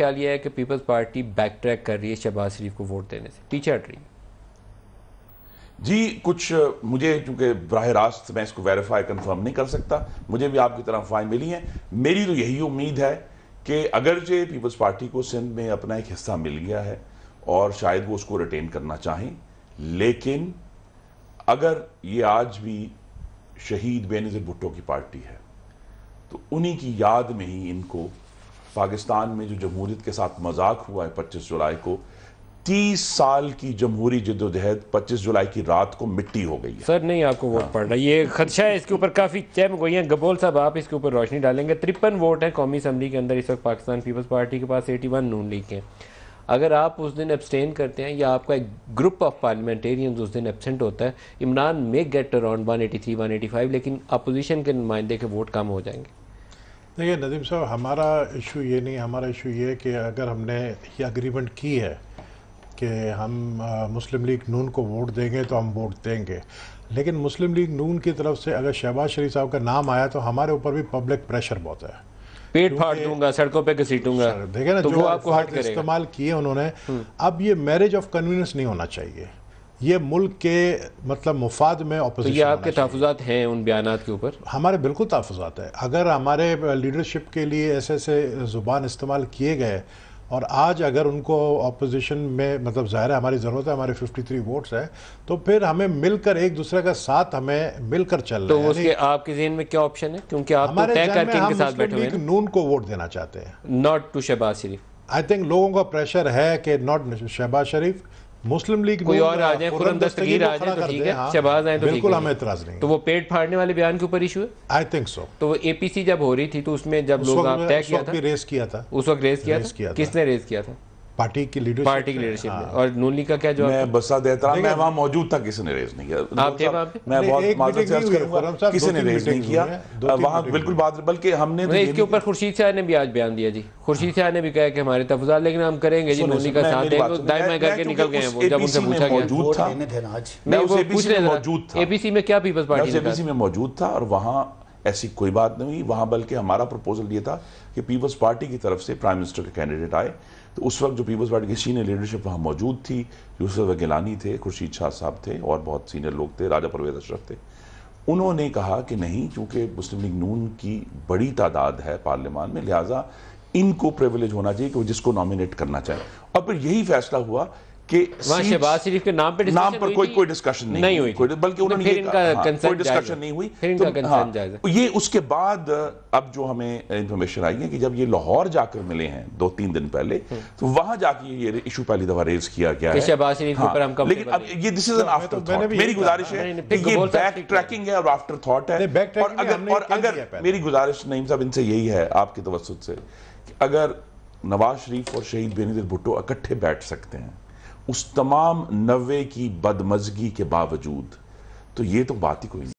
ख्याल ये है कि पीपल्स पार्टी बैक ट्रैक कर रही है शहबाज शरीफ को वोट देने से, पीछे हट रही है? जी, कुछ मुझे चूंकि बराह रास्त मैं इसको वेरीफाई कंफर्म नहीं कर सकता, मुझे भी आपकी तरह अफवाहें मिली हैं। मेरी तो यही उम्मीद है कि अगरचे पीपल्स पार्टी को सिंध में अपना एक हिस्सा मिल गया है और शायद वो उसको रिटेन करना चाहें, लेकिन अगर ये आज भी शहीद बेनज़ीर भुट्टो की पार्टी है तो उन्हीं की याद में ही इनको पाकिस्तान में जो जमहूरियत के साथ मजाक हुआ है 25 जुलाई को, 30 साल की जमहूरी जद्दोजहद 25 जुलाई की रात को मिट्टी हो गई है। सर नहीं आपको वोट पड़ रहा है, ये खदशा है, इसके ऊपर काफ़ी चहम गोई है। गबोल साहब आप इसके ऊपर रोशनी डालेंगे। 53 वोट है कौमी असम्बली के अंदर इस वक्त पाकिस्तान पीपल्स पार्टी के पास, 81 नून लीग के। अगर आप उस दिन एब्सटेन करते हैं या आपका एक ग्रुप ऑफ पार्लियामेंटेरियंस उस दिन एब्सेंट होता है, इमरान मे गेट अराउंड 183 185, लेकिन अपोजिशन के नुमाइंदे के वोट कम हो जाएंगे। देखिए नदीम साहब, हमारा इशू ये नहीं, हमारा इशू ये है कि अगर हमने ये अग्रीमेंट की है कि हम मुस्लिम लीग नून को वोट देंगे तो हम वोट देंगे, लेकिन मुस्लिम लीग नून की तरफ से अगर शहबाज शरीफ साहब का नाम आया तो हमारे ऊपर भी पब्लिक प्रेशर बहुत है, पेट फाड़ दूंगा, सड़कों पे घसीटूंगा। देखिए ना, तो जो वो आपको हट करेगा। इस्तेमाल किए उन्होंने। अब ये मैरिज ऑफ कन्वीनियंस नहीं होना चाहिए, ये मुल्क के मतलब मुफाद में तो ऑपोजिशन। ये आपके तहफ़्फ़ुज़ात हैं उन बयानात के ऊपर? हमारे बिल्कुल तहफ़्फ़ुज़ात है। अगर हमारे लीडरशिप के लिए ऐसे ऐसे ज़ुबान इस्तेमाल किए गए और आज अगर उनको अपोजिशन में मतलब ज़ाहिर है हमारी ज़रूरत है, हमारे 53 वोट्स है, तो फिर हमें मिलकर एक दूसरे का साथ हमें मिलकर चलना तो है। उसके आपके ज़हन में क्या ऑप्शन है? क्योंकि आप तो हमारे तय ज़हन में करके हम इनके साथ बैठे हुए मुस्लिम हैं, लीग नून को वोट देना चाहते हैं, not to Shahbaz Sharif. I think लोगों का प्रेशर है कि नॉट शहबाज शरीफ, मुस्लिम लीग कोई और आ जाए, खुर्रम दस्तगीर आ जाए तो ठीक है, शहबाज आए तो बिल्कुल हमें एतराज नहीं। तो वो पेट फाड़ने वाले बयान के ऊपर इशू है, आई थिंक सो। तो वो एपीसी जब हो रही थी तो उसमें जब लोग आप तय किया था, रेस किया था, उस वक्त रेस किया था, किसने रेस किया था? पार्टी की लीडरशिप में। और नून लीग का क्या जवाब? मैं बसा देता रहा, मैं वहां मौजूद था, किसी ने रेज नहीं किया। आप थे वहां पे? मैं बहुत माजरत से अर्ज करूंगा, किसी ने रेज नहीं किया वहां, बिल्कुल बात, बल्कि हमने तो इसके ऊपर खुर्शीद शाह ने भी आज बयान दिया जी। खुर्शीद शाह ने भी कहा कि हमारे तहफ़्फ़ुज़ात, लेकिन हम करेंगे जी, नून लीग का साथ देंगे। दाएं करके निकल गए हैं वो, जब उनसे पूछा गया। मौजूद था, मैं उस एपीसी में मौजूद था। एपीसी में क्या पीपल्स पार्टी? एपीसी में मौजूद था और वहां ऐसी कोई बात नहीं हुई वहां, बल्कि हमारा प्रपोजल ये था कि पीपल्स पार्टी की तरफ से प्राइम मिनिस्टर के कैंडिडेट आए। तो उस वक्त जो पीपल्स पार्टी की सीनियर लीडरशिप वहाँ मौजूद थी, यूसुफ गिलानी थे, खुर्शीद शाह साहब थे और बहुत सीनियर लोग थे, राजा परवेज अशरफ थे। उन्होंने कहा कि नहीं, क्योंकि मुस्लिम लीग नून की बड़ी तादाद है पार्लियामान में, लिहाजा इनको प्रिविलेज होना चाहिए कि वो जिसको नॉमिनेट करना चाहे। और फिर यही फैसला हुआ कि शहबाज शरीफ के नाम पर कोई डिस्कशन नहीं हुई, बल्कि उन्होंने कोई डिस्कशन नहीं हुई। तो ये उसके बाद अब जो हमें इंफॉर्मेशन आई है कि जब ये लाहौर जाकर मिले हैं 2-3 दिन पहले, तो वहां जाके ये इशू पहली दफा रेज किया गया है शहबाज शरीफ के ऊपर। हम लेकिन अब ये this is an after thought. मेरी गुजारिश है कि ये बैक ट्रैकिंग है और आफ्टर थॉट है। और अगर मेरी गुजारिश नईम साहब इनसे यही है आपके तवज्जुह से, कि अगर नवाज शरीफ और शहीद बेनज़ीर भुट्टो इकट्ठे बैठ सकते हैं उस तमाम 90 की बदमज़गी के बावजूद, तो ये तो बात ही कोई नहीं।